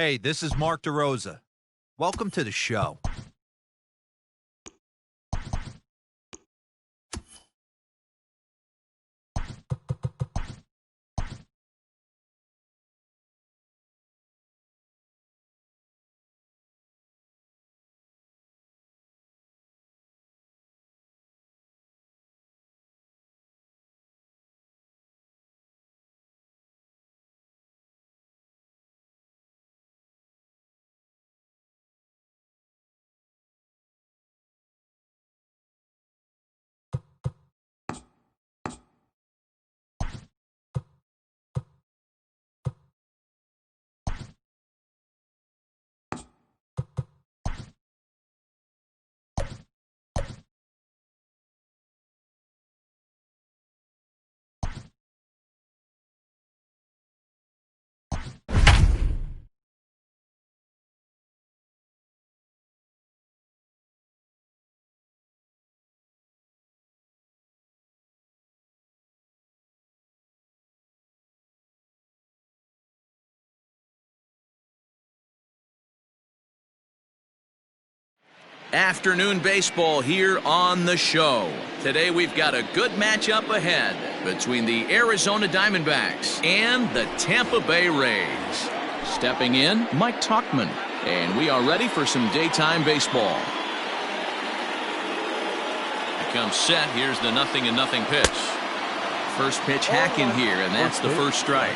Hey, this is Mark DeRosa. Welcome to the show. Afternoon baseball here on the show. Today we've got a good matchup ahead between the Arizona Diamondbacks and the Tampa Bay Rays. Stepping in, Mike Talkman, and we are ready for some daytime baseball. Here comes set. Here's the 0-0 pitch. First pitch hacking here, and that's the first strike.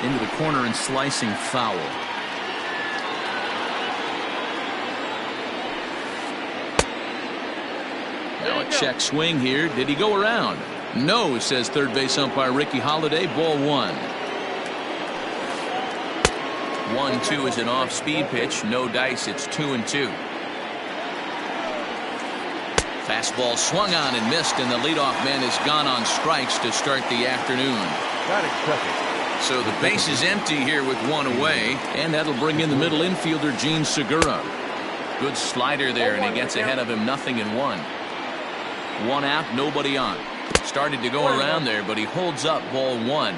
Into the corner and slicing foul. Now a check swing here. Did he go around? No, says third base umpire Ricky Holiday. Ball one. 1-2 is an off-speed pitch. No dice. It's 2-2. Fastball swung on and missed, and the leadoff man is gone on strikes to start the afternoon. Got it, second. So the base is empty here with one away, and that'll bring in the middle infielder Gene Segura. Good slider there, and he gets ahead of him 0-1. One out, nobody on. Started to go around there, but he holds up ball one.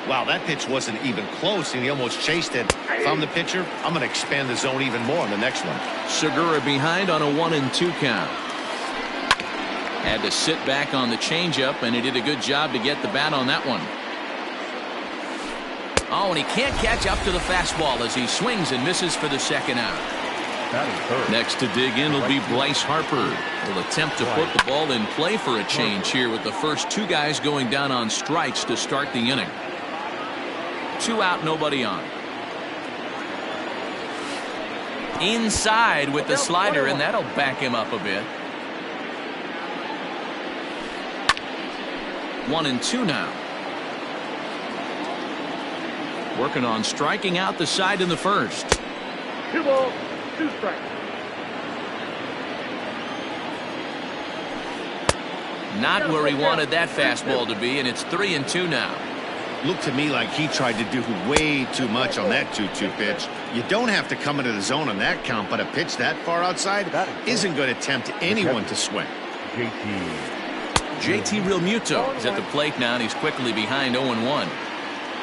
Wow, that pitch wasn't even close, and he almost chased it. If I'm the pitcher, I'm going to expand the zone even more on the next one. Segura behind on a 1-2 count. Had to sit back on the changeup, and he did a good job to get the bat on that one. Oh, and he can't catch up to the fastball as he swings and misses for the second out. Next to dig in will be Bryce Harper. Will attempt to put the ball in play for a change here with the first two guys going down on strikes to start the inning. Two out, nobody on. Inside with the slider, and that'll back him up a bit. 1-2 now. Working on striking out the side in the first. 2 balls, 2 strikes. Not where he wanted that fastball to be, and it's 3-2 now. Looked to me like he tried to do way too much on that 2-2 pitch. You don't have to come into the zone on that count, but a pitch that far outside isn't going to tempt anyone to swing. JT Realmuto is at the plate now, and he's quickly behind 0-1.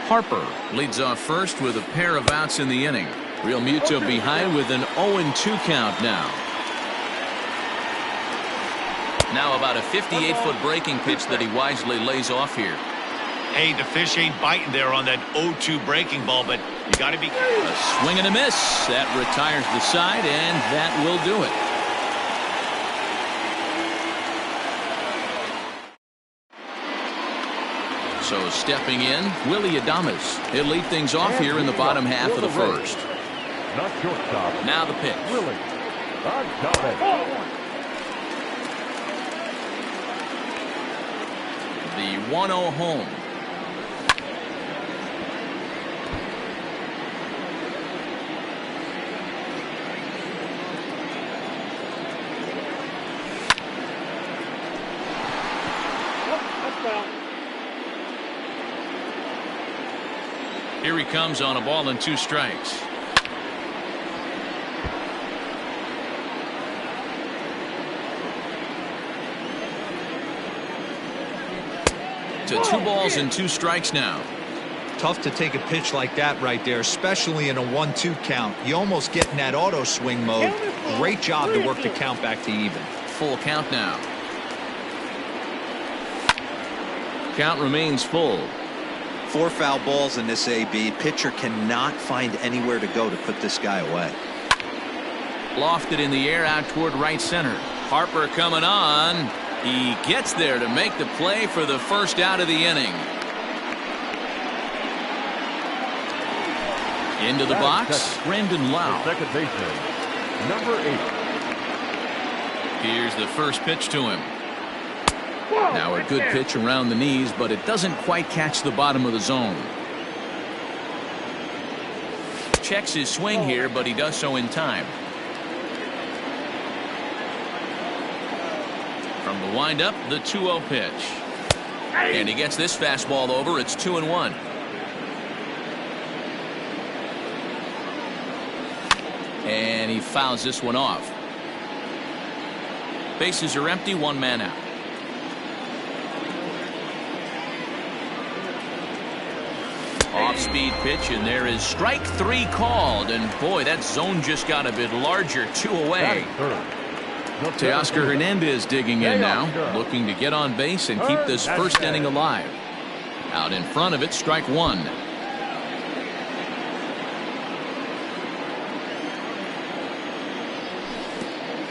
Harper leads off first with a pair of outs in the inning. Realmuto behind with an 0-2 count now. Now about a 58-foot breaking pitch that he wisely lays off here. Hey, the fish ain't biting there on that 0-2 breaking ball, but you got to be careful. A swing and a miss. That retires the side, and that will do it. So stepping in, Willie Adames. He'll lead things off here in the bottom half of the first. Not shortstop. Now the pitch. Willie Adames. The 1-0 home. Here he comes on a ball and 2 strikes. To 2 balls and 2 strikes now. tough to take a pitch like that right there, especially in a 1-2 count. You almost get in that auto swing mode. Great job to work the count back to even. Full count now. Count remains full. 4 foul balls in this AB. Pitcher cannot find anywhere to go to put this guy away. Lofted in the air out toward right center. Harper coming on. He gets there to make the play for the first out of the inning. Into the box, Brandon Lau. Second baseman, number 8. Here's the first pitch to him. Now a good pitch around the knees, but it doesn't quite catch the bottom of the zone. Checks his swing here, but he does so in time. From the windup, the 2-0 pitch. And he gets this fastball over. It's 2-1. And he fouls this one off. Bases are empty, 1 man out. Off-speed pitch, and there is strike 3 called. And boy, that zone just got a bit larger. 2 away. Teoscar Hernandez digging in now, looking to get on base and keep this first inning alive. Out in front of it, strike 1.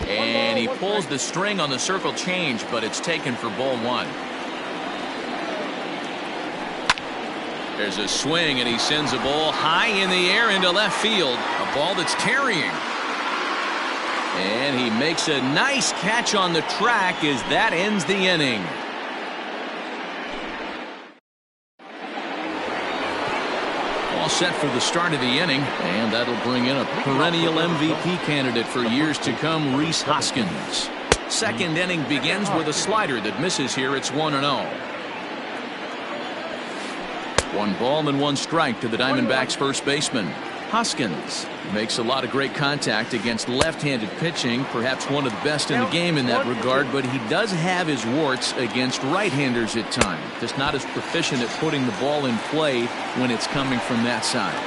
And he pulls the string on the circle change, but it's taken for ball 1. There's a swing, and he sends a ball high in the air into left field. A ball that's carrying. And he makes a nice catch on the track as that ends the inning. All set for the start of the inning, and that'll bring in a perennial MVP candidate for years to come, Rhys Hoskins. Second inning begins with a slider that misses here. It's 1-0. 1 ball and 1 strike to the Diamondbacks' first baseman. Hoskins makes a lot of great contact against left-handed pitching, perhaps one of the best in the game in that regard, but he does have his warts against right-handers at times. Just not as proficient at putting the ball in play when it's coming from that side.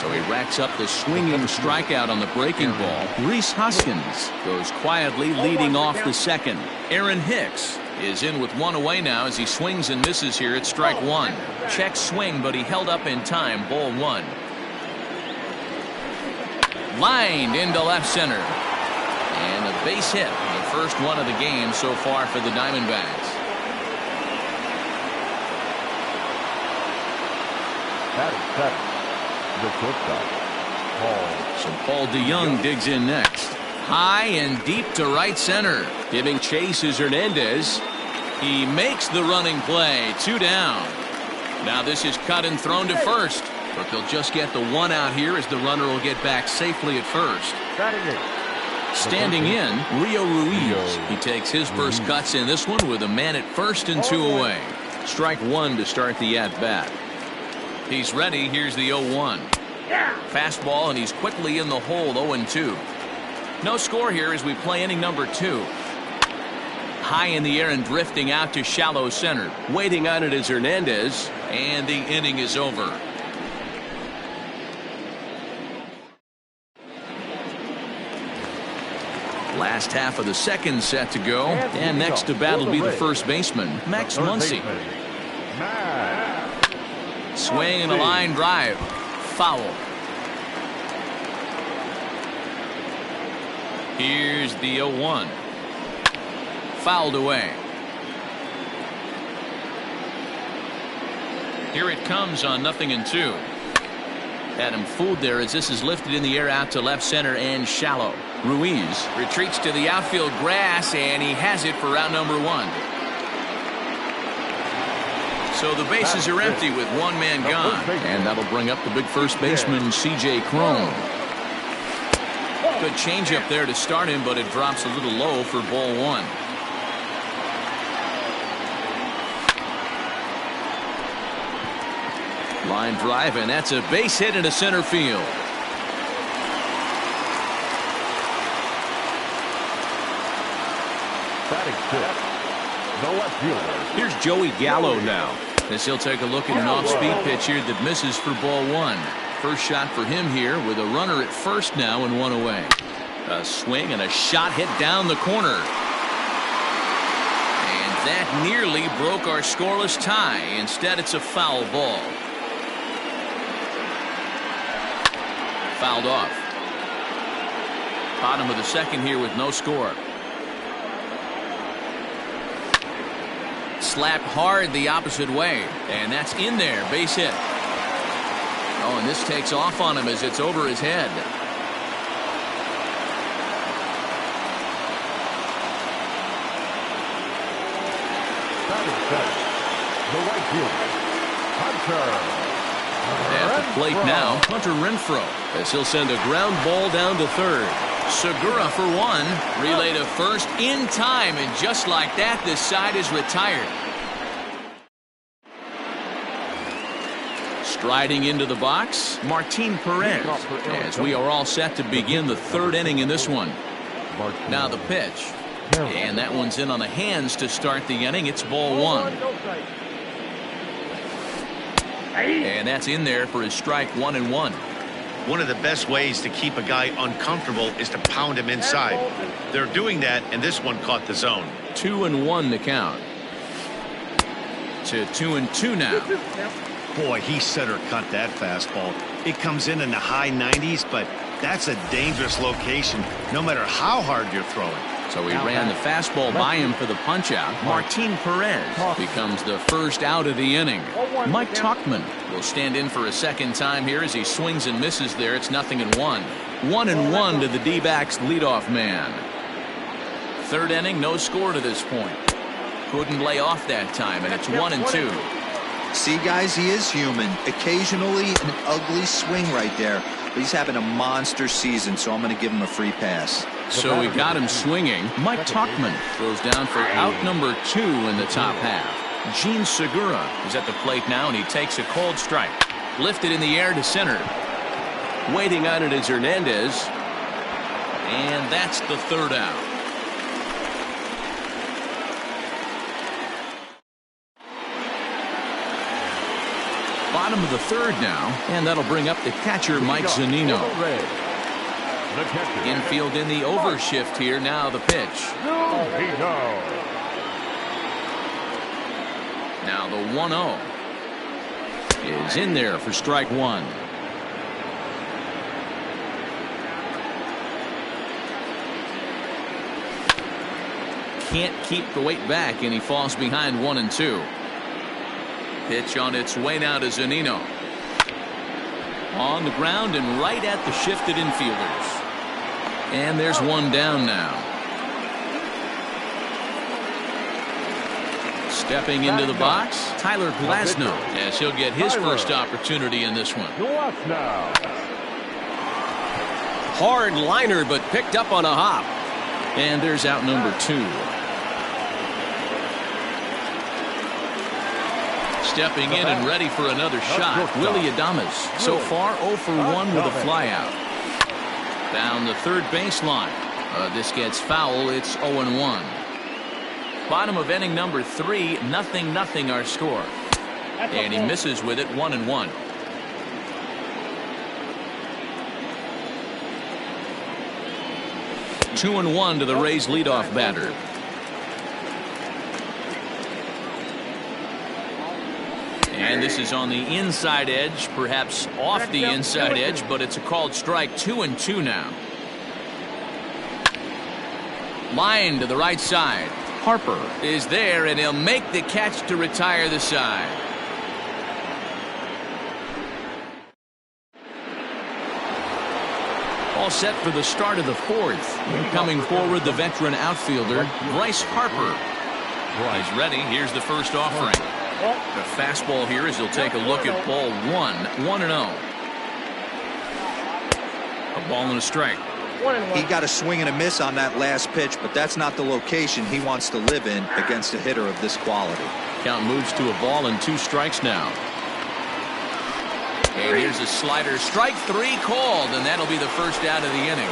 So he racks up the swinging strikeout on the breaking ball. Rhys Hoskins goes quietly leading off the second. Aaron Hicks is in with 1 away now as he swings and misses here at strike 1. Check swing, but he held up in time. Ball 1. Lined into left center. And a base hit. The first one of the game so far for the Diamondbacks. Batting 7, the shortstop, Paul. So Paul DeYoung digs in next. High and deep to right center. Giving chase is Hernandez. He makes the running play. 2 down. Now this is cut and thrown to first. But they'll just get the 1 out here as the runner will get back safely at first. Standing in, Rio Ruiz. He takes his first cuts in this one with a man at first and 2 away. Strike 1 to start the at-bat. He's ready. Here's the 0-1. Fastball, and he's quickly in the hole. 0-2. No score here as we play inning number 2. High in the air and drifting out to shallow center. Waiting on it is Hernandez, and the inning is over. Last half of the second set to go, and next to bat will be the first baseman, Max Muncy. Swing and a line drive. Foul. Here's the 0-1. Fouled away. Here it comes on 0-2. Had him fooled there as this is lifted in the air out to left center and shallow. Ruiz retreats to the outfield grass, and he has it for round number 1. So the bases are empty with 1 man gone, and that'll bring up the big first baseman, C.J. Cron. Good changeup there to start him, but it drops a little low for ball 1. Line drive, and that's a base hit into center field. Batting 6, the left fielder. Here's Joey Gallo now. As he'll take a look at an off-speed pitch here that misses for ball one. First shot for him here with a runner at first now and one away. A swing and a shot hit down the corner. And that nearly broke our scoreless tie. Instead, it's a foul ball. Fouled off. Bottom of the second here with no score. Slapped hard the opposite way, and that's in there. Base hit. Oh, and this takes off on him as it's over his head. The right fielder, Hunter. At the plate now, Hunter Renfroe, as he'll send a ground ball down to third. Segura for one. Relay to first in time, and just like that, this side is retired. Striding into the box, Martin Perez, as we are all set to begin the third inning in this one. Now the pitch. And that one's in on the hands to start the inning. It's ball one. And that's in there for his strike 1-1. One of the best ways to keep a guy uncomfortable is to pound him inside. They're doing that, and this one caught the zone. 2-1 to count. To 2-2 now. Boy, he center cut that fastball. It comes in the high 90s, but that's a dangerous location, no matter how hard you're throwing. So he ran the fastball by him for the punch-out. Martin Perez becomes the first out of the inning. Mike Tauchman will stand in for a second time here as he swings and misses there. It's 0-1. 1-1 to the D-backs leadoff man. Third inning, no score to this point. Couldn't lay off that time, and it's 1-2. See, guys, he is human. Occasionally an ugly swing right there. But he's having a monster season, so I'm going to give him a free pass. So we got him swinging. Mike Tauchman throws down for out number 2 in the top half. Gene Segura is at the plate now, and he takes a cold strike. Lifted in the air to center. Waiting on it is Hernandez. And that's the third out. Bottom of the third now, and that'll bring up the catcher, Mike Zunino. Infield in the overshift here. Now the pitch. Now the 1-0 is in there for strike one. Can't keep the weight back, and he falls behind 1-2. Pitch on its way now to Zunino. On the ground and right at the shifted infielders. And there's one down now. Stepping into the box, Tyler Glasnow, as he'll get his first opportunity in this one. Hard liner, but picked up on a hop. And there's out number 2. Stepping in and ready for another shot, Willie Adames. So far 0 for 1 with a flyout. Down the third baseline. This gets foul. It's 0-1. Bottom of inning number 3, 0-0 our score. And he misses with it, 1-1. Two and 1 to the Rays leadoff batter. And this is on the inside edge, perhaps off the inside edge, but it's a called strike. 2-2 now. Line to the right side. Harper is there, and he'll make the catch to retire the side. All set for the start of the fourth. Coming forward, the veteran outfielder, Bryce Harper. He's ready. Here's the first offering. The fastball here as he'll take a look at ball 1. 1-0. A ball and a strike. He got a swing and a miss on that last pitch, but that's not the location he wants to live in against a hitter of this quality. Count moves to a ball and 2 strikes now. And here's a slider. Strike 3 called, and that'll be the first out of the inning.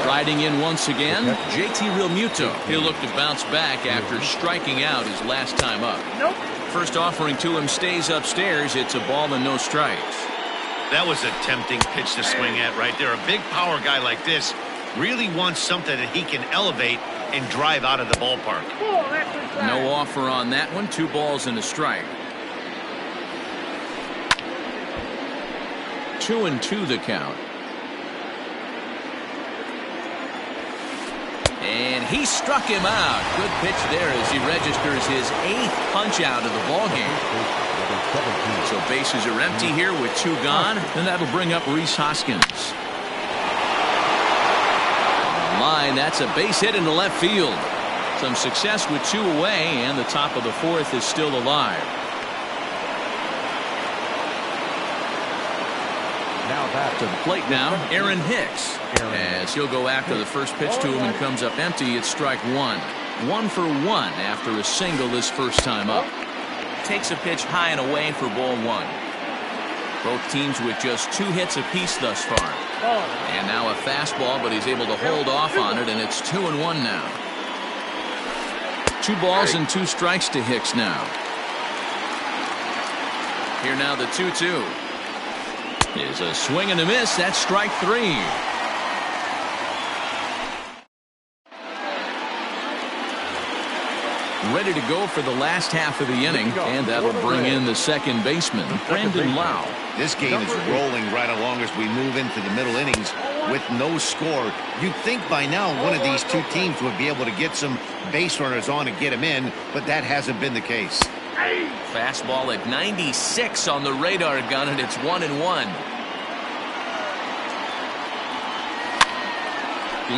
Riding in once again, JT Realmuto. He'll look to bounce back after striking out his last time up. First offering to him stays upstairs. It's a ball and no strikes. That was a tempting pitch to swing at right there. A big power guy like this really wants something that he can elevate and drive out of the ballpark. No offer on that one. 2 balls and a strike. 2-2 the count. And he struck him out. Good pitch there as he registers his 8th punch out of the ball game. So bases are empty here with 2 gone, and that'll bring up Rhys Hoskins. On the line, that's a base hit into left field. Some success with 2 away, and the top of the 4th is still alive. To the plate now, Aaron Hicks. As he'll go after the first pitch to him and comes up empty, it's strike 1. 1 for 1 after a single his first time up. Takes a pitch high and away for ball 1. Both teams with just 2 hits apiece thus far. And now a fastball, but he's able to hold off on it, and it's 2-1 now. 2 balls and 2 strikes to Hicks now. Here now the 2-2. Is a swing and a miss. That's strike 3. Ready to go for the last half of the inning, and that'll bring in the second baseman, Brandon Lau. This game is rolling right along as we move into the middle innings with no score. You'd think by now one of these 2 teams would be able to get some base runners on and get them in, but that hasn't been the case. Fastball at 96 on the radar gun, and it's 1-1.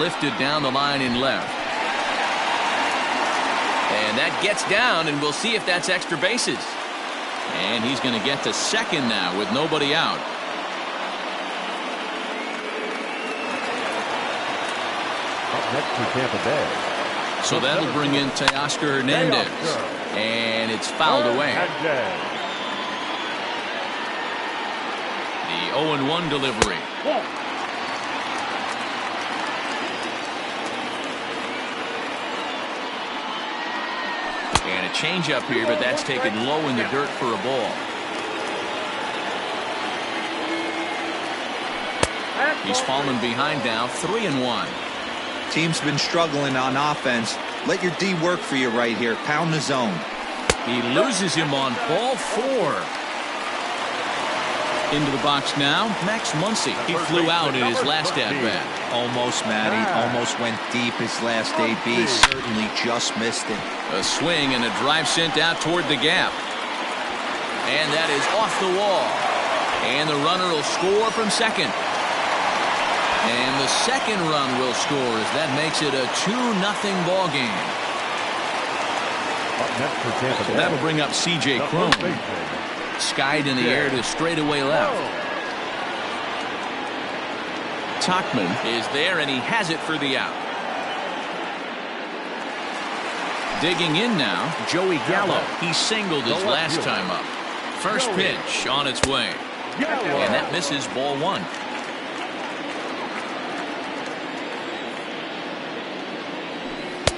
Lifted down the line in left. And that gets down, and we'll see if that's extra bases. And he's going to get to second now with nobody out. Up next for Tampa Bay. So that'll bring in Teoscar Hernandez. And it's fouled away. The 0-1 delivery. And a changeup here, but that's taken low in the dirt for a ball. He's fallen behind now, 3-1. Team's been struggling on offense. Let your D work for you right here. Pound the zone. He loses him on ball 4. Into the box now, Max Muncy. He flew out in his last at-bat. Almost, Matty. Almost went deep his last AB. Certainly just missed it. A swing and a drive sent out toward the gap. And that is off the wall. And the runner will score from second. And the second run will score as that makes it a 2-0 ball game. So that'll bring up C.J. Cron. Skied in the air to straightaway left. Tachman is there, and he has it for the out. Digging in now, Joey Gallo. He singled his last time up. First pitch on its way. And that misses ball 1.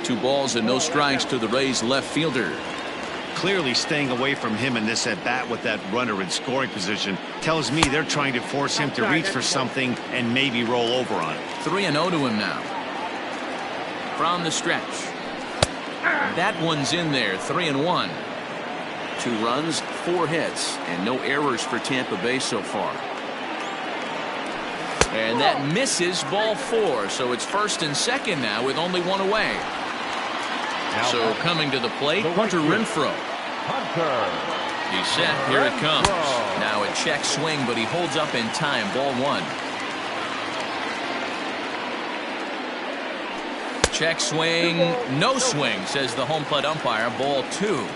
Two balls and no strikes to the Rays left fielder. Clearly staying away from him in this at-bat with that runner in scoring position tells me they're trying to force him to reach for something and maybe roll over on it. 3-0 to him now. From the stretch. That one's in there, 3-1. 2 runs, 4 hits, and no errors for Tampa Bay so far. And that misses ball 4, so it's first and second now with only 1 away. So coming to the plate, Hunter Renfroe. He's set. Here it comes. Now a check swing, but he holds up in time. Ball 1. Check swing. No swing, says the home plate umpire. Ball 2.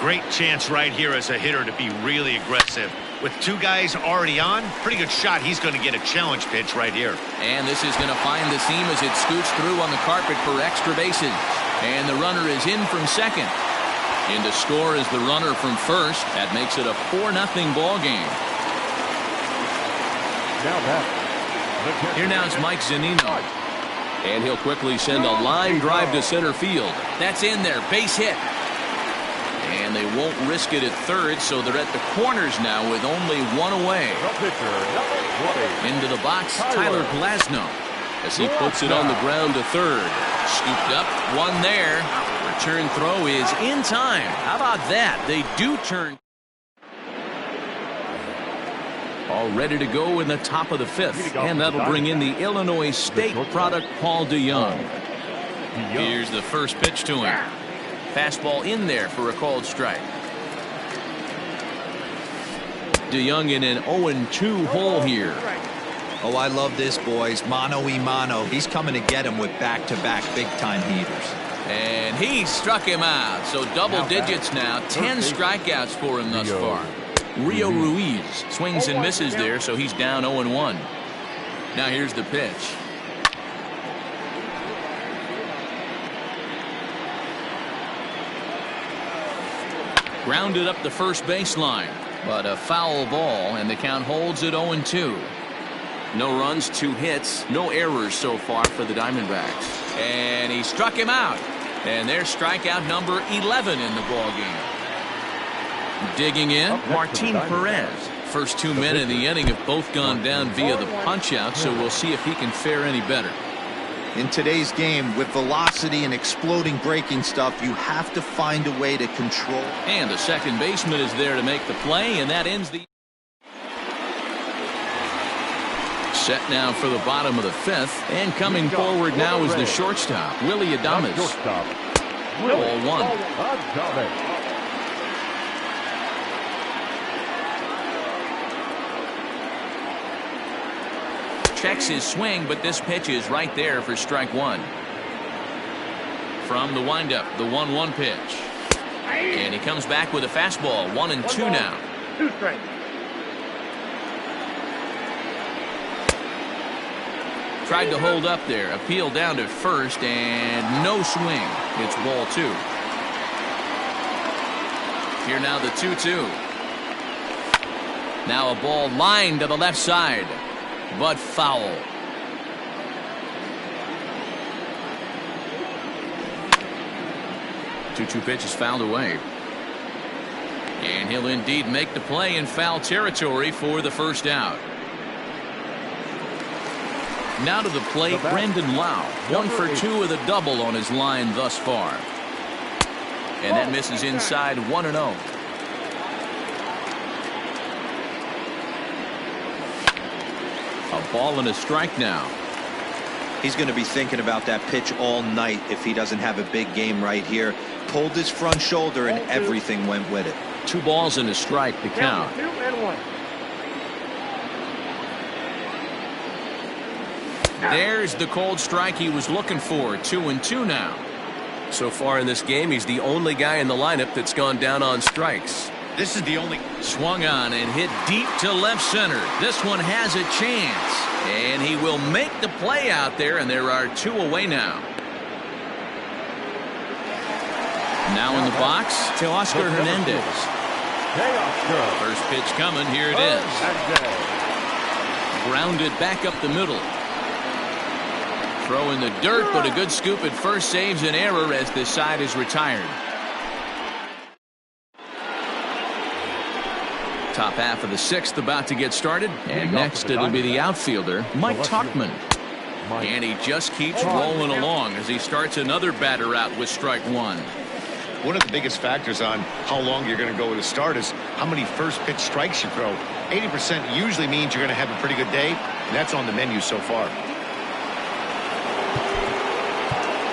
Great chance right here as a hitter to be really aggressive. With 2 guys already on, pretty good shot. He's going to get a challenge pitch right here. And this is going to find the seam as it scoots through on the carpet for extra bases. And the runner is in from second. In to score is the runner from first. That makes it a 4-0 ball game. Here now is Mike Zunino. And he'll quickly send a line drive to center field. That's in there. Base hit. And they won't risk it at third, so they're at the corners now with only one away. Into the box, Tyler Glasnow, as he puts it on the ground to third. Scooped up, one there. Return throw is in time. How about that? They do turn. All ready to go in the top of the fifth. And that'll bring in the Illinois State product, Paul DeYoung. Here's the first pitch to him. Fastball in there for a called strike. DeYoung in an 0-2 hole here. Oh, I love this, boys. Mano-y-mano. He's coming to get him with back-to-back big-time heaters. And he struck him out. So double digits now. 10 strikeouts for him thus far. Rio Ruiz swings and misses there, so he's down 0-1. Now here's the pitch. Grounded up the first baseline, but a foul ball, and the count holds at 0-2. No runs, 2 hits, no errors so far for the Diamondbacks. And he struck him out. And there's strikeout number 11 in the ballgame. Digging in, Martin Perez. First 2 men in the inning have both gone down via the punch-out, so we'll see if he can fare any better. In today's game, with velocity and exploding breaking stuff, you have to find a way to control. And the second baseman is there to make the play, and that ends the... Set now for the bottom of the fifth, and coming forward now is the shortstop, Willie Adames. Ball 1. Checks his swing, but this pitch is right there for strike 1. From the windup, the 1-1 pitch. And he comes back with a fastball, 1-2 now. 2 strikes. Tried to hold up there, appeal down to first, and no swing. It's ball 2. Here now the 2-2. Now a ball lined to the left side, but foul. Two pitch is fouled away. And he'll indeed make the play in foul territory for the first out. Now to the plate, Brandon Lau. 1 for 2 with a double on his line thus far. And that misses inside, 1-0. A ball and a strike now. He's going to be thinking about that pitch all night if he doesn't have a big game right here. Pulled his front shoulder and everything went with it. 2 balls and a strike to count. 2-1. There's the cold strike he was looking for. 2-2 now. So far in this game, he's the only guy in the lineup that's gone down on strikes. This is the only... Swung on and hit deep to left center. This one has a chance. And he will make the play out there, and there are 2 away now. Now in the box, Teoscar Hernandez. First pitch coming. Here it is. Grounded back up the middle. Throw in the dirt, but a good scoop at first saves an error as this side is retired. Top half of the 6th about to get started. And next it'll be the outfielder, Mike Tauchman. And he just keeps rolling along as he starts another batter out with strike 1. One of the biggest factors on how long you're going to go with a start is how many first pitch strikes you throw. 80% usually means you're going to have a pretty good day, and that's on the menu so far.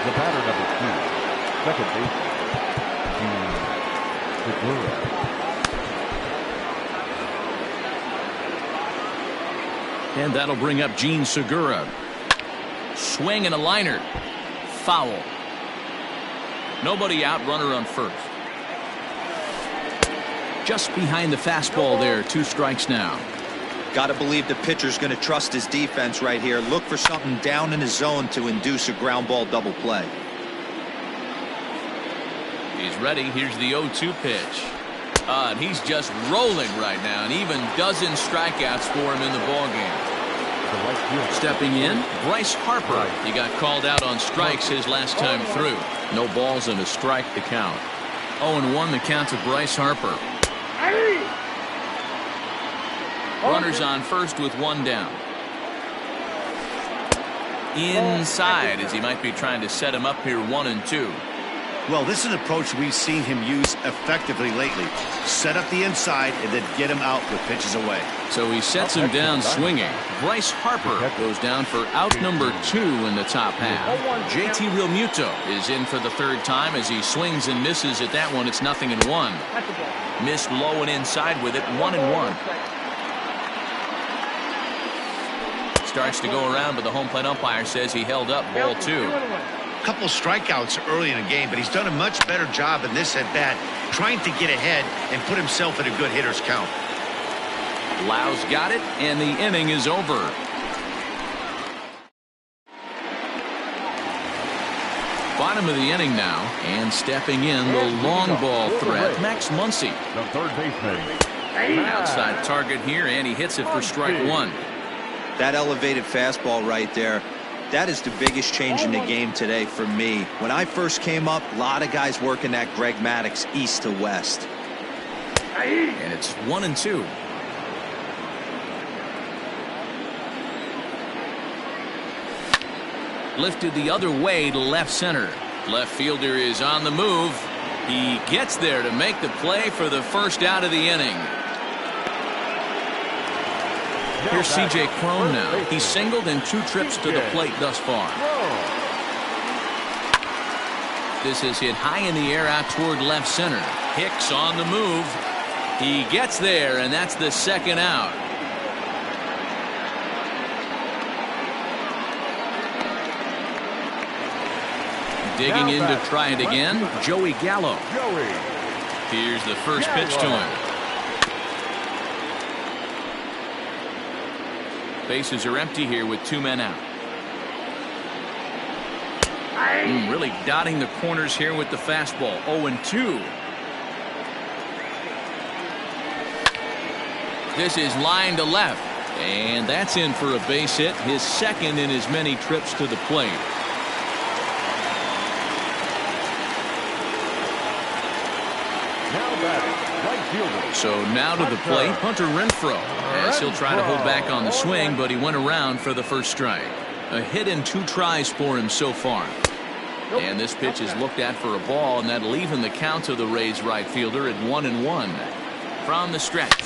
The batter number 2, second baseman, Segura. And that'll bring up Gene Segura. Swing and a liner. Foul. Nobody out, runner on first. Just behind the fastball there, 2 strikes now. Got to believe the pitcher's going to trust his defense right here. Look for something down in his zone to induce a ground ball double play. He's ready. Here's the 0-2 pitch. And he's just rolling right now, and even dozen strikeouts for him in the ballgame. the right field. Stepping in, Bryce Harper. He got called out on strikes his last time through. No balls and a strike to count. 0-1 the count to Bryce Harper. Runners on first with one down. Inside as he might be trying to set him up here 1-2. Well, this is an approach we've seen him use effectively lately. Set up the inside and then get him out with pitches away. So he sets him down swinging. Bryce Harper goes down for out number 2 in the top half. JT Realmuto is in for the third time as he swings and misses at that one. It's 0-1. Missed low and inside with it, 1-1. Starts to go around, but the home plate umpire says he held up ball 2. Couple strikeouts early in the game, but he's done a much better job in this at bat trying to get ahead and put himself in a good hitter's count. Lau's got it, and the inning is over. Bottom of the inning now, and stepping in the long ball threat, Max Muncy. The third baseman. Outside target here, and he hits it for strike 1. That elevated fastball right there, that is the biggest change in the game today for me. When I first came up, a lot of guys working that Greg Maddux east to west. And it's 1-2. Lifted the other way to left center. Left fielder is on the move. He gets there to make the play for the first out of the inning. Here's C.J. Cron now. He's singled in 2 trips to the plate thus far. This is hit high in the air out toward left center. Hicks on the move. He gets there, and that's the second out. Digging in to try it again, Joey Gallo. Here's the first pitch to him. Bases are empty here with 2 men out. Really dotting the corners here with the fastball. 0-2. This is line to left. And that's in for a base hit. His second in as many trips to the plate. So now to the plate, Hunter Renfroe, as he'll try to hold back on the swing, but he went around for the first strike. A hit in 2 tries for him so far. And this pitch is looked at for a ball, and that'll even the count to the Rays right fielder at 1-1. From the stretch.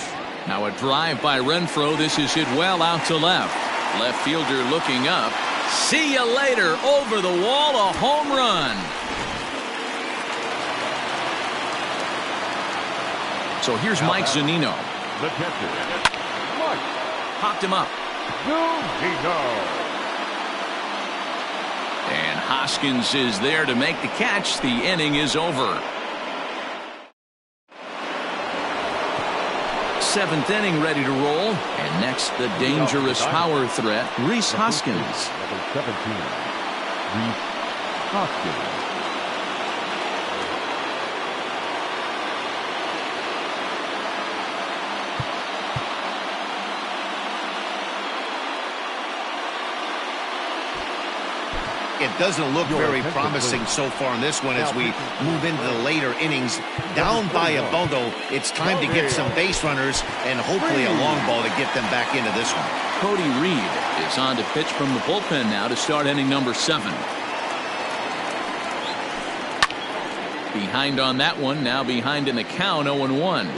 Now a drive by Renfroe. This is hit well out to left. Left fielder looking up. See you later. Over the wall, a home run. So here's Mike Zunino. The catcher, Mike. Popped him up. And Hoskins is there to make the catch. The inning is over. 7th inning ready to roll. And next, the dangerous power threat, Rhys Hoskins. Number 17, Rhys Hoskins. It doesn't look very promising so far in this one as we move into the later innings. Down by a bundle, it's time to get some base runners and hopefully a long ball to get them back into this one. Cody Reed is on to pitch from the bullpen now to start inning number 7. Behind on that one, now behind in the count, 0-1.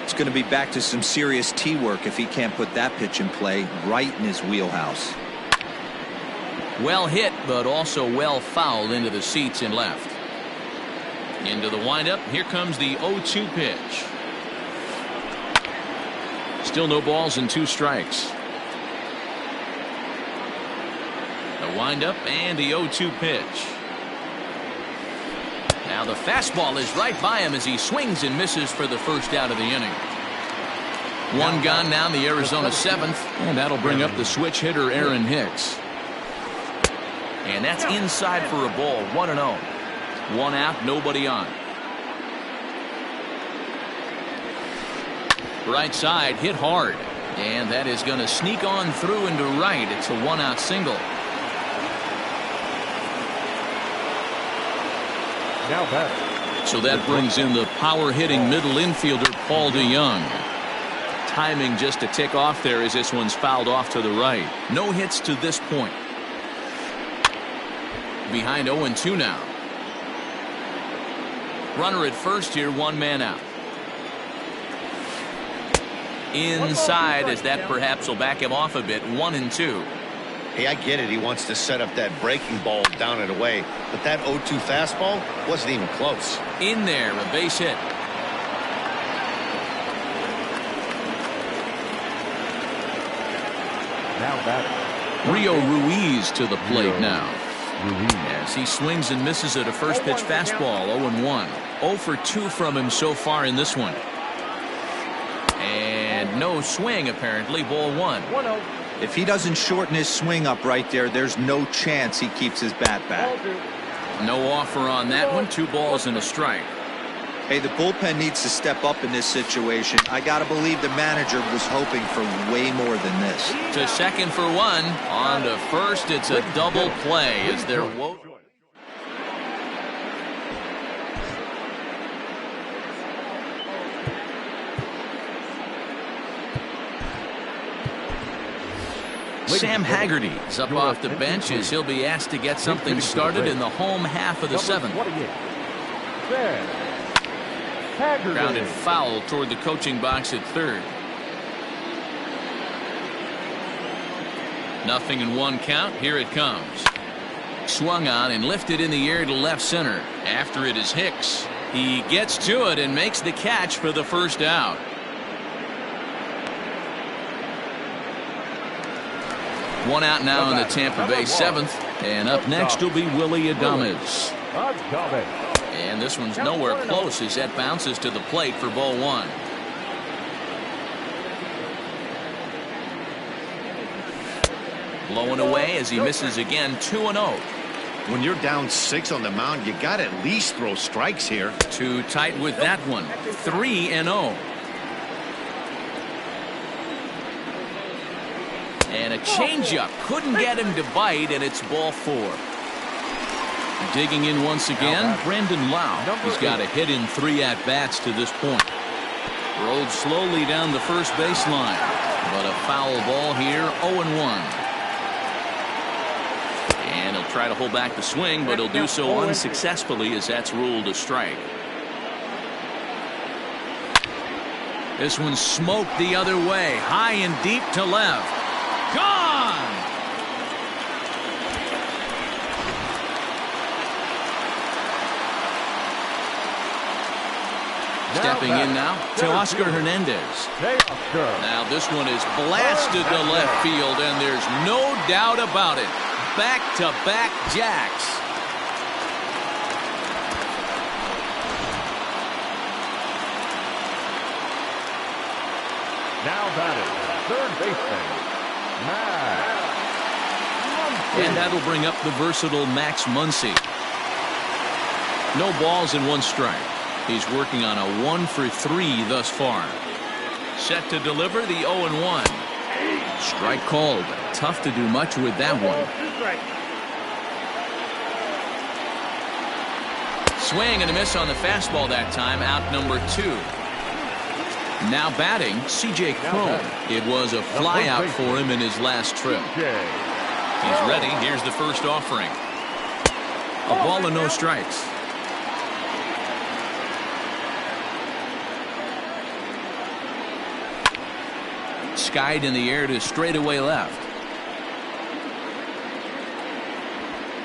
It's going to be back to some serious tee work if he can't put that pitch in play right in his wheelhouse. Well hit, but also well fouled into the seats and left. Into the windup. Here comes the 0-2 pitch. Still no balls and 2 strikes. The windup and the 0-2 pitch. Now the fastball is right by him as he swings and misses for the first out of the inning. 1 gone now in the Arizona 7th, and that'll bring up the switch hitter Aaron Hicks. And that's inside for a ball. 1-0. 1 out, nobody on. Right side hit hard. And that is going to sneak on through into right. It's a one-out single. Now batting. So that brings in the power-hitting middle infielder, Paul DeYoung. Timing just a tick off there as this one's fouled off to the right. No hits to this point. Behind 0-2 now. Runner at first here, one man out. Inside as that perhaps will back him off a bit. 1-2. Hey, I get it. He wants to set up that breaking ball down and away. But that 0-2 fastball wasn't even close. In there, a base hit. Now batting. Rio Ruiz to the plate now. As he swings and misses at a first pitch fastball. 0-1. 0 for 2 from him so far in this one. And no swing apparently. Ball 1. If he doesn't shorten his swing up right there, there's no chance he keeps his bat back. No offer on that one. 2 balls and a strike. Hey, the bullpen needs to step up in this situation. I got to believe the manager was hoping for way more than this. To second for 1. On to first. It's a double play as they're Sam Haggerty is up off the bench as he'll be asked to get something started in the home half of the 7th. Grounded foul toward the coaching box at third. 0-1 count. Here it comes. Swung on and lifted in the air to left center. After it is Hicks. He gets to it and makes the catch for the first out. One out now in the Tampa Bay 7th. And up next will be Willie Adames. And this one's nowhere close as that bounces to the plate for ball 1. Blowing away as he misses again. 2-0. When you're down 6 on the mound, you got to at least throw strikes here. Too tight with that one. 3-0. And a changeup couldn't get him to bite, and it's ball 4. Digging in once again, Brandon Lau. He's got a hit in 3 at-bats to this point. Rolled slowly down the first baseline, but a foul ball here. 0-1. And he'll try to hold back the swing, but he'll do so unsuccessfully as that's ruled a strike. This one smoked the other way, high and deep to left. Gone! Stepping in now to Oscar Hernandez. Now this one is blasted to left field, and there's no doubt about it. Back-to-back jacks. Now batting, third baseman, Max. And that'll bring up the versatile Max Muncy. No balls and 1 strike. He's working on a 1 for 3 thus far. Set to deliver the 0-1. Strike called. Tough to do much with that one. Swing and a miss on the fastball that time. Out number 2. Now batting, C.J. Cron. It was a fly out for him in his last trip. He's ready. Here's the first offering. A ball and no strikes. Skied in the air to straightaway left.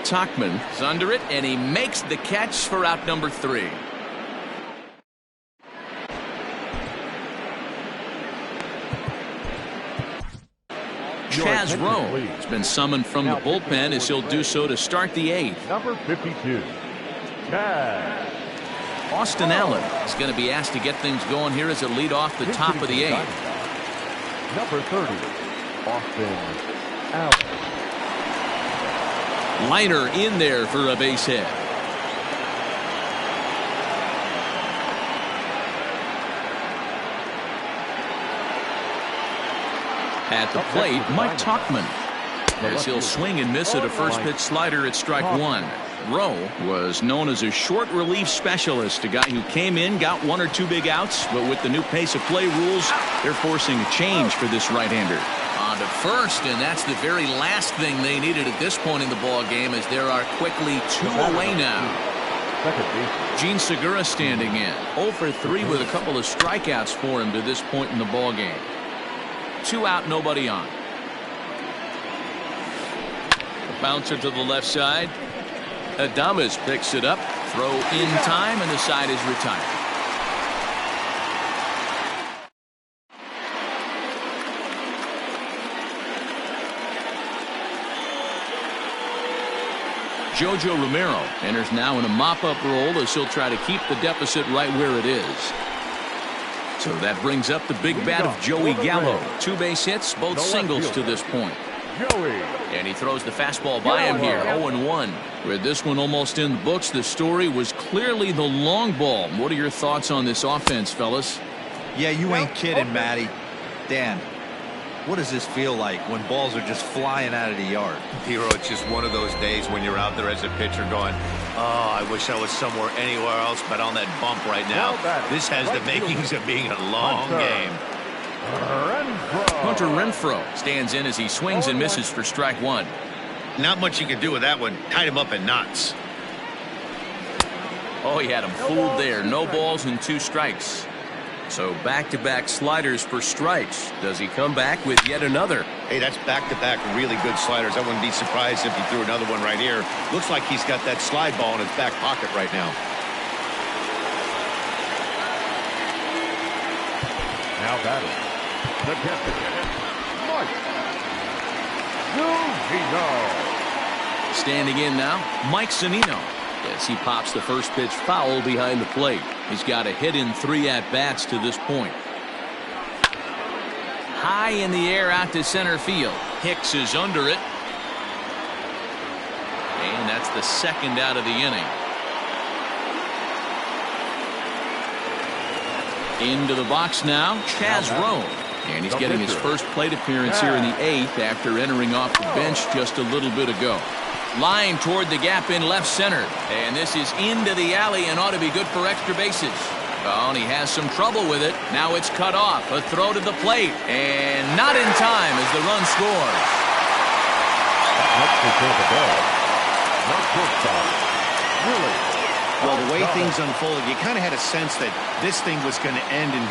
Tauchman is under it, and he makes the catch for out number 3. Chaz Rowe has been summoned from the bullpen as he'll do so to start the 8th. Number 52, Chaz. Austin Allen is going to be asked to get things going here as a lead off the top of the 8th. Number 30, Austin Allen. Liner in there for a base hit. At the plate, Mike Tauchman. As he'll swing and miss at a first pitch slider at strike one. Rowe was known as a short relief specialist, a guy who came in, got one or two big outs, but with the new pace of play rules, they're forcing a change for this right-hander. On to first, and that's the very last thing they needed at this point in the ball game, as there are quickly 2 away now. Gene Segura standing in, 0 for 3 with a couple of strikeouts for him to this point in the ball game. 2 out, nobody on. Bouncer to the left side. Adames picks it up. Throw in time, and the side is retired. Jojo Romero enters now in a mop-up role as he'll try to keep the deficit right where it is. So that brings up the big bat of Joey Gallo. 2 base hits, both singles to this point. And he throws the fastball by him here, 0-1. With this one almost in the books, the story was clearly the long ball. What are your thoughts on this offense, fellas? Yeah, you ain't kidding, Matty. Dan, what does this feel like when balls are just flying out of the yard? Hero, it's just one of those days when you're out there as a pitcher going, oh, I wish I was somewhere anywhere else but on that bump right now. This has the makings of being a long game. Hunter Renfroe stands in as he swings and misses for strike one. Not much you can do with that one. Tied him up in knots. Oh, he had him fooled there. No balls and 2 strikes. So back-to-back sliders for strikes. Does he come back with yet another? Hey, that's back-to-back really good sliders. I wouldn't be surprised if he threw another one right here. Looks like he's got that slide ball in his back pocket right now. Now batting. The catcher, Mike. Standing in now, Mike Zunino. As he pops the first pitch foul behind the plate. He's got a hit in 3 at-bats to this point. High in the air out to center field. Hicks is under it. And that's the second out of the inning. Into the box now, Chaz Rowe. And he's getting his first plate appearance here in the 8th after entering off the bench just a little bit ago. Line toward the gap in left center. And this is into the alley and ought to be good for extra bases. Oh, and he has some trouble with it. Now it's cut off. A throw to the plate. And not in time as the run scores. Well, the way things unfolded, you kind of had a sense that this thing was going to end in